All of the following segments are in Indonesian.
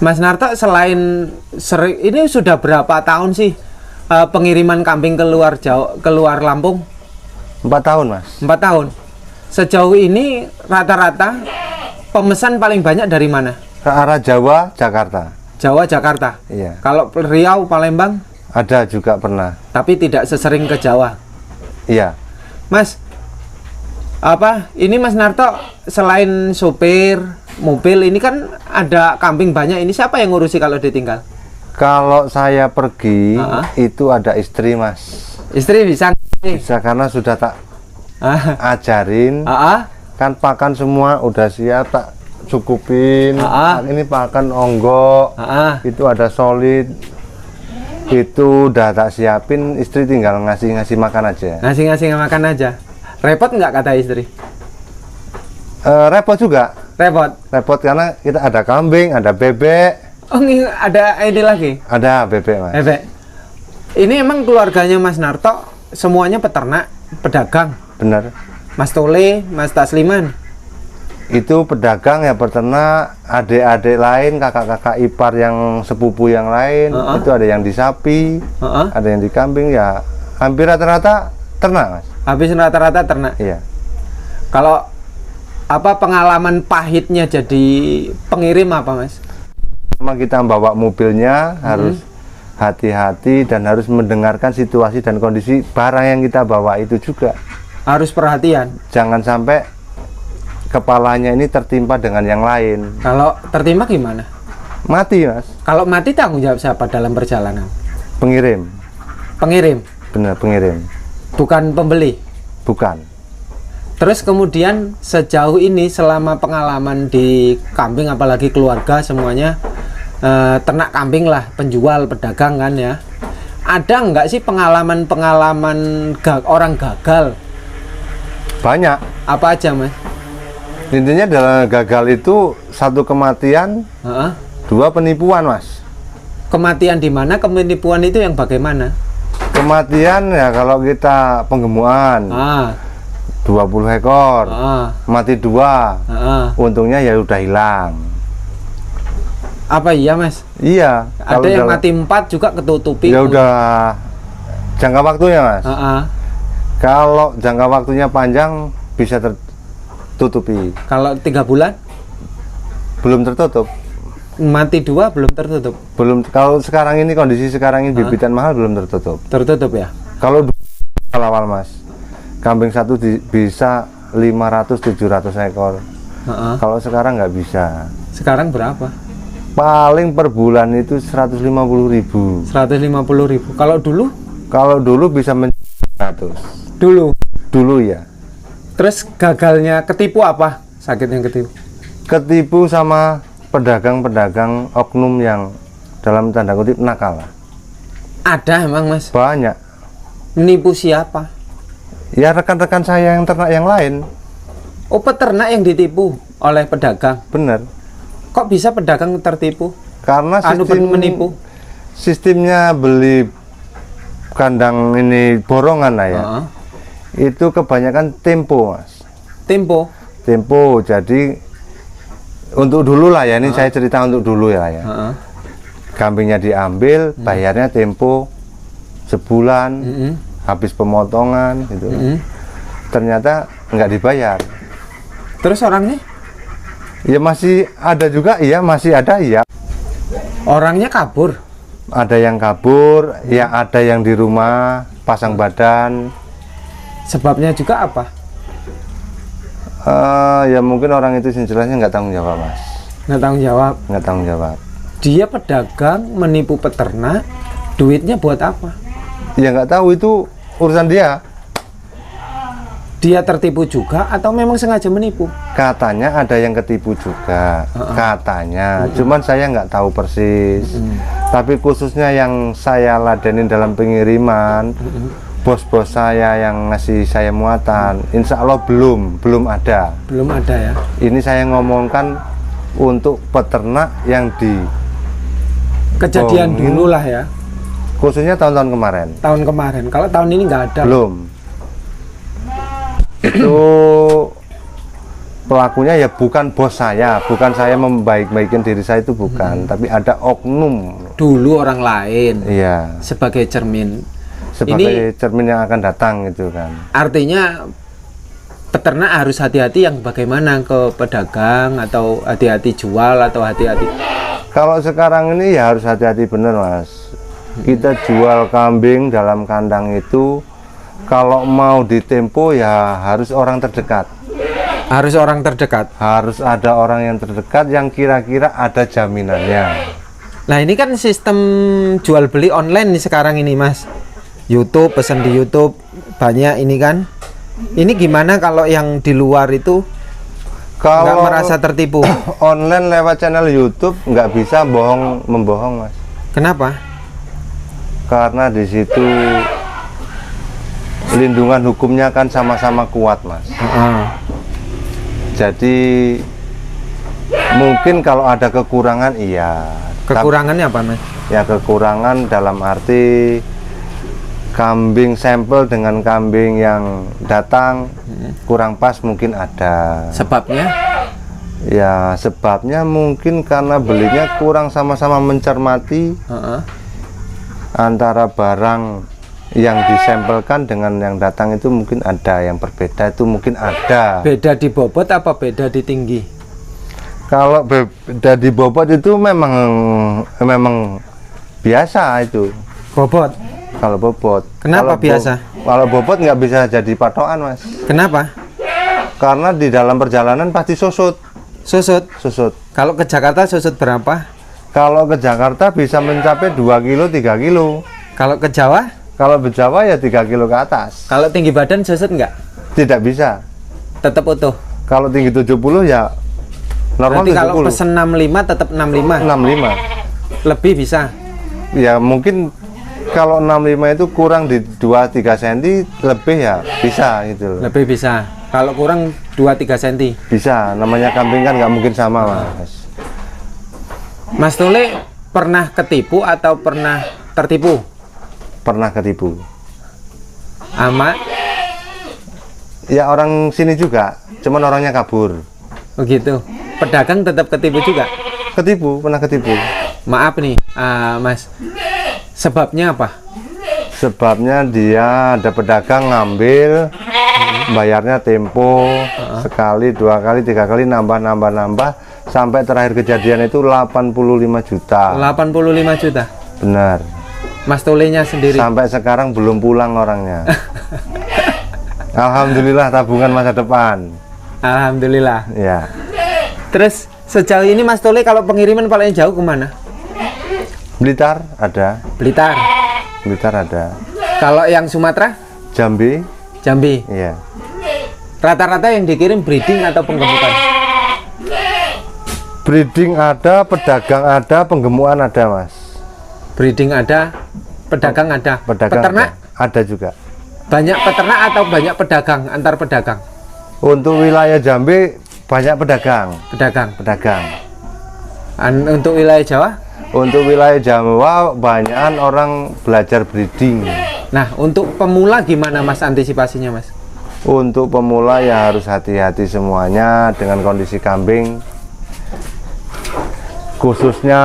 Mas Narto, selain sering ini sudah berapa tahun sih pengiriman kambing keluar Jawa, keluar Lampung? 4 tahun, Mas. 4 tahun. Sejauh ini rata-rata pemesan paling banyak dari mana? Ke arah Jawa, Jakarta. Jawa, Jakarta. Iya. Kalau Riau, Palembang? Ada juga pernah. Tapi tidak sesering ke Jawa. Iya. Mas, ini Mas Narto selain sopir mobil ini kan ada kambing banyak, ini siapa yang ngurusi kalau ditinggal? Kalau saya pergi itu ada istri, Mas. Istri bisa? Bisa, karena sudah tak ajarin. Kan pakan semua udah siap, tak cukupin. Ini pakan onggok. Itu ada solid. Itu udah tak siapin, istri tinggal ngasih makan aja. Ngasih makan aja. Repot nggak kata istri? Repot juga. Repot Karena kita ada kambing, ada bebek. Oh, ini ada ini lagi? Ada bebek, Mas. Bebek. Ini emang keluarganya Mas Narto semuanya peternak, pedagang? Bener. Mas Tole, Mas Tasliman? Itu pedagang ya, peternak, adik-adik lain, kakak-kakak ipar yang sepupu yang lain. Itu ada yang di sapi, ada yang di kambing, ya hampir rata-rata ternak, Mas. Habis rata-rata ternak? Iya. Kalau pengalaman pahitnya jadi pengirim apa, Mas? Memang kita bawa mobilnya harus hati-hati dan harus mendengarkan situasi dan kondisi barang yang kita bawa itu juga. Harus perhatian. Jangan sampai kepalanya ini tertimpa dengan yang lain. Kalau tertimpa gimana? Mati, Mas. Kalau mati tanggung jawab siapa dalam perjalanan? Pengirim. Pengirim? Benar, pengirim. Bukan pembeli? Bukan. Terus kemudian sejauh ini selama pengalaman di kambing, apalagi keluarga semuanya ternak kambing lah, penjual, pedagang kan ya, ada nggak sih pengalaman-pengalaman orang gagal? Banyak. Apa aja, Mas? Intinya dalam gagal itu 1 kematian, 2 penipuan, Mas. Kematian di mana? Penipuan itu yang bagaimana? Kematian ya kalau kita penggemukan 20 ekor, mati 2, untungnya ya udah hilang. Apa iya, Mas? Iya. Ada yang mati 4 juga ketutupi. Ya udah jangka waktunya, Mas. Kalau jangka waktunya panjang bisa tertutupi. Kalau 3 bulan? Belum tertutup. Mati 2 belum tertutup. Belum. Kalau sekarang ini kondisi sekarang ini bibitan mahal belum tertutup. Tertutup ya. Kalau awal, Mas, kambing satu bisa 500-700 ekor. Kalau sekarang nggak bisa. Sekarang berapa? Paling per bulan itu 150.000. 150.000. Kalau dulu? Kalau dulu bisa 100. Dulu ya. Terus gagalnya ketipu apa? Sakit yang ketipu? Ketipu sama pedagang-pedagang oknum yang dalam tanda kutip nakal. Ada emang, Mas? Banyak. Nipu siapa? Ya rekan-rekan saya yang ternak yang lain. Oh, peternak yang ditipu oleh pedagang? Bener. Kok bisa pedagang tertipu? Karena menipu? Sistemnya beli kandang ini borongan lah ya. Itu kebanyakan tempo, Mas. Tempo? Tempo, jadi untuk dulu lah ya, ini saya cerita untuk dulu ya. Kambingnya diambil, bayarnya tempo sebulan, habis pemotongan gitu. Ternyata nggak dibayar. Terus orangnya? Ya masih ada juga, iya masih ada, iya. Orangnya kabur? Ada yang kabur, ya ada yang di rumah pasang badan. Sebabnya juga apa? Ya mungkin orang itu jelasnya nggak tanggung jawab, Mas. Nggak tanggung jawab? Nggak tanggung jawab. Dia pedagang menipu peternak, duitnya buat apa? Ya nggak tahu, itu urusan dia. Dia tertipu juga atau memang sengaja menipu? Katanya ada yang ketipu juga, katanya. Cuman saya nggak tahu persis. Tapi khususnya yang saya ladenin dalam pengiriman, bos-bos saya yang ngasih saya muatan, insya Allah belum ada. Belum ada ya? Ini saya ngomongkan untuk peternak yang di kejadian dulu lah ya. Khususnya tahun-tahun kemarin. Tahun kemarin. Kalau tahun ini nggak ada. Belum. Itu pelakunya ya bukan bos saya, bukan saya membaik-baikin diri saya, itu bukan, tapi ada oknum dulu orang lain. Iya. Sebagai cermin. Sebagai cermin yang akan datang itu kan. Artinya peternak harus hati-hati yang bagaimana ke pedagang, atau hati-hati jual, atau hati-hati. Kalau sekarang ini ya harus hati-hati bener Mas. Kita jual kambing dalam kandang itu kalau mau ditempo ya harus orang terdekat. Harus orang terdekat. Harus ada orang yang terdekat yang kira-kira ada jaminannya. Nah ini kan sistem jual beli online nih sekarang ini Mas. YouTube, pesan di YouTube banyak ini kan. Ini gimana kalau yang di luar itu nggak merasa tertipu? Online lewat channel YouTube nggak bisa membohong Mas. Kenapa? Karena di situ lindungan hukumnya kan sama-sama kuat Mas. Jadi mungkin kalau ada kekurangan iya. Kekurangannya apa Mas? Ya kekurangan dalam arti kambing sampel dengan kambing yang datang kurang pas mungkin ada. Sebabnya? Ya sebabnya mungkin karena belinya kurang sama-sama mencermati antara barang yang disampelkan dengan yang datang itu, mungkin ada yang berbeda, itu mungkin ada. Beda di bobot apa beda di tinggi? Kalau beda di bobot itu memang biasa itu. Bobot? Kalau bobot. Kenapa biasa? Kalau bobot nggak bisa jadi patokan Mas. Kenapa? Karena di dalam perjalanan pasti susut. Susut? Susut. Kalau ke Jakarta susut berapa? Kalau ke Jakarta bisa mencapai 2 kilo, 3 kilo. Kalau ke Jawa? Kalau ke Jawa ya 3 kilo ke atas. Kalau tinggi badan susut nggak? Tidak bisa. Tetap utuh? Kalau tinggi 70 ya normal. Nanti 70. Kalau pesen 65 tetap 65? 65. Lebih bisa? Ya mungkin kalau 65 itu kurang di 2-3 cm lebih ya bisa gitu. Lebih bisa. Kalau kurang 2-3 cm? Bisa, namanya kambing kan nggak mungkin sama Mas. Mas Tule pernah ketipu atau pernah tertipu? Pernah ketipu. Ama? Ya orang sini juga, cuman orangnya kabur. Begitu. Pedagang tetap ketipu juga? Ketipu, pernah ketipu. Maaf nih, Mas. Sebabnya apa? Sebabnya dia ada pedagang ngambil, bayarnya tempo, sekali, 2 kali, 3 kali, nambah, sampai terakhir kejadian itu 85 juta. 85 juta? Benar. Mas Tulenya sendiri? Sampai sekarang belum pulang orangnya. Alhamdulillah tabungan masa depan. Alhamdulillah. Ya. Terus sejauh ini Mas Tule kalau pengiriman paling jauh kemana? Blitar ada. Blitar? Blitar ada. Kalau yang Sumatera? Jambi. Jambi? Iya. Rata-rata yang dikirim breeding atau penggemukan? Breeding ada, pedagang ada, penggemukan ada Mas. Breeding ada, pedagang ada. Peternak? Ada juga. Banyak peternak atau banyak pedagang, antar pedagang? Untuk wilayah Jambi banyak pedagang. Pedagang. Untuk wilayah Jawa? Untuk wilayah Jawa banyakan orang belajar breeding. Nah, untuk pemula gimana Mas antisipasinya Mas? Untuk pemula ya harus hati-hati semuanya dengan kondisi kambing. Khususnya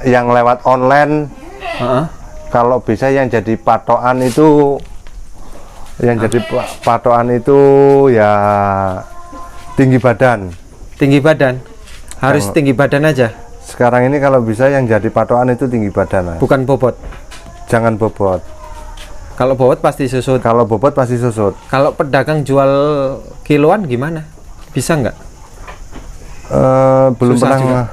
yang lewat online. Kalau bisa yang jadi patokan itu ya tinggi badan. Tinggi badan? Harus tinggi badan aja? Sekarang ini kalau bisa yang jadi patokan itu tinggi badan Mas. Bukan bobot? Jangan bobot. Kalau bobot pasti susut? Kalau bobot pasti susut. Kalau pedagang jual kiloan gimana? Bisa nggak? Belum susah pernah juga.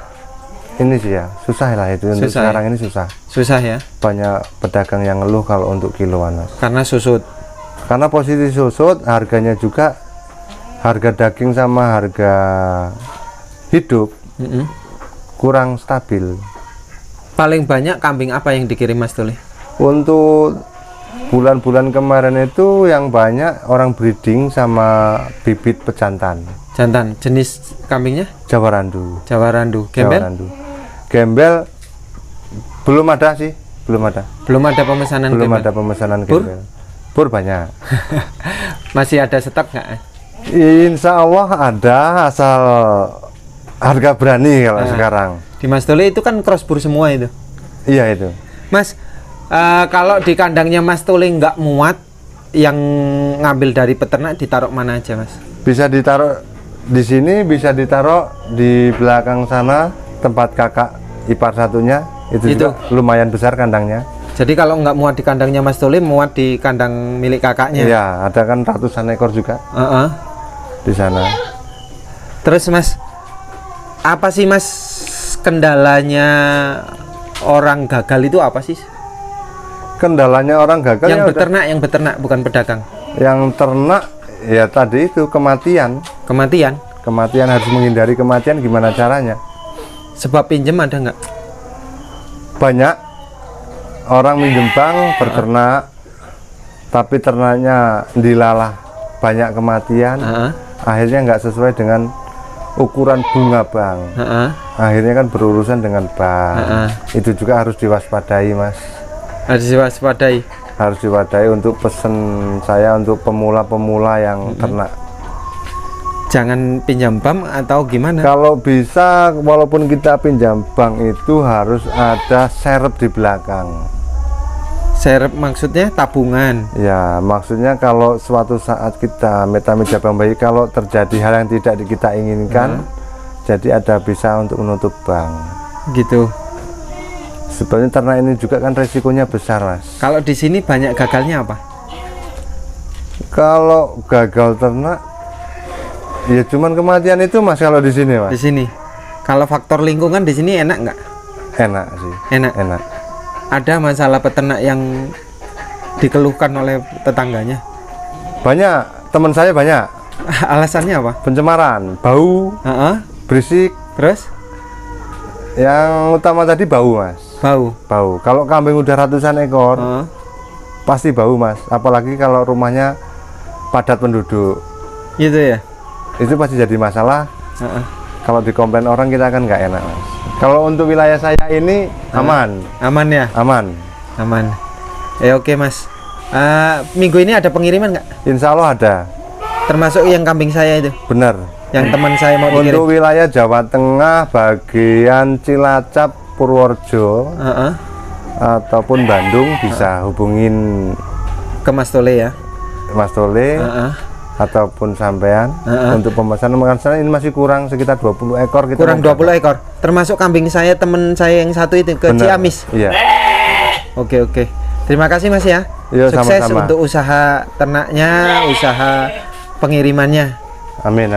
Ini sih ya, susah lah itu. Untuk sekarang ini susah. Susah ya? Banyak pedagang yang ngeluh kalau untuk kiloan Mas. Karena susut? Karena posisi susut, harganya juga, harga daging sama harga hidup kurang stabil. Paling banyak kambing apa yang dikirim Mas Tule? Untuk bulan-bulan kemarin itu yang banyak orang breeding sama bibit pejantan. Jantan, jenis kambingnya? Jawa Randu. Jawa Randu. Gembel? Jawa Randu. Gembel belum ada sih, belum ada. Belum ada pemesanan belum gembel? Ada pemesanan gembel. Bur banyak. Masih ada stok nggak? Insya Allah ada, asal harga berani kalau sekarang. Di Mas Tole itu kan crossbur semua itu. Iya itu. Mas, kalau di kandangnya Mas Tole nggak muat, yang ngambil dari peternak ditaruh mana aja, Mas? Bisa ditaruh di sini, bisa ditaruh di belakang sana tempat kakak ipar satunya. Itu juga lumayan besar kandangnya. Jadi kalau nggak muat di kandangnya Mas Tole, muat di kandang milik kakaknya? Iya, ada kan ratusan ekor juga di sana. Terus Mas, apa sih Mas kendalanya orang gagal itu apa sih? Kendalanya orang gagal yang beternak bukan pedagang. Yang ternak ya tadi itu kematian. Kematian harus menghindari kematian, gimana caranya? Sebab pinjem ada nggak? Banyak orang minjem bank berternak, tapi ternaknya dilalah banyak kematian. Akhirnya nggak sesuai dengan ukuran bunga bank. Akhirnya kan berurusan dengan bank. Itu juga harus diwaspadai, Mas. Harus diwaspadai. Harus diwaspadai untuk pesen saya untuk pemula-pemula yang ternak. Jangan pinjam bank atau gimana? Kalau bisa, walaupun kita pinjam bank itu harus ada serep di belakang. Serep maksudnya tabungan? Ya, maksudnya kalau suatu saat kita amit-amit jabang bayi, kalau terjadi hal yang tidak kita inginkan, jadi ada bisa untuk menutup bank. Gitu. Sebenarnya ternak ini juga kan resikonya besar, Mas. Kalau di sini banyak gagalnya apa? Kalau gagal ternak, ya cuman kematian itu, Mas. Kalau di sini, Mas. Di sini. Kalau faktor lingkungan di sini enak nggak? Enak sih. Enak. Ada masalah peternak yang dikeluhkan oleh tetangganya? Banyak. Teman saya banyak. Alasannya apa? Pencemaran, bau, berisik. Terus? Yang utama tadi bau, Mas. Bau. Kalau kambing udah ratusan ekor, pasti bau, Mas. Apalagi kalau rumahnya padat penduduk. Gitu ya? Itu pasti jadi masalah. Kalau dikomplain orang kita kan nggak enak, Mas. Kalau untuk wilayah saya ini aman. Aman ya? Aman. Oke, Mas. Minggu ini ada pengiriman nggak? Insya Allah ada. Termasuk yang kambing saya itu? Bener. Yang teman saya mau dikirim. Untuk wilayah Jawa Tengah, bagian Cilacap, Purworejo, ataupun Bandung bisa hubungin ke Mas Tole ya? Mas Tole. Ataupun sampean untuk pemesanan. Makanan ini masih kurang sekitar 20 ekor kita. Kurang 20 ekor. Termasuk kambing saya, temen saya yang satu itu ke Ciamis. Iya. Oke. Terima kasih, Mas ya. Yo, sukses sama-sama. Untuk usaha ternaknya, usaha pengirimannya. Amin.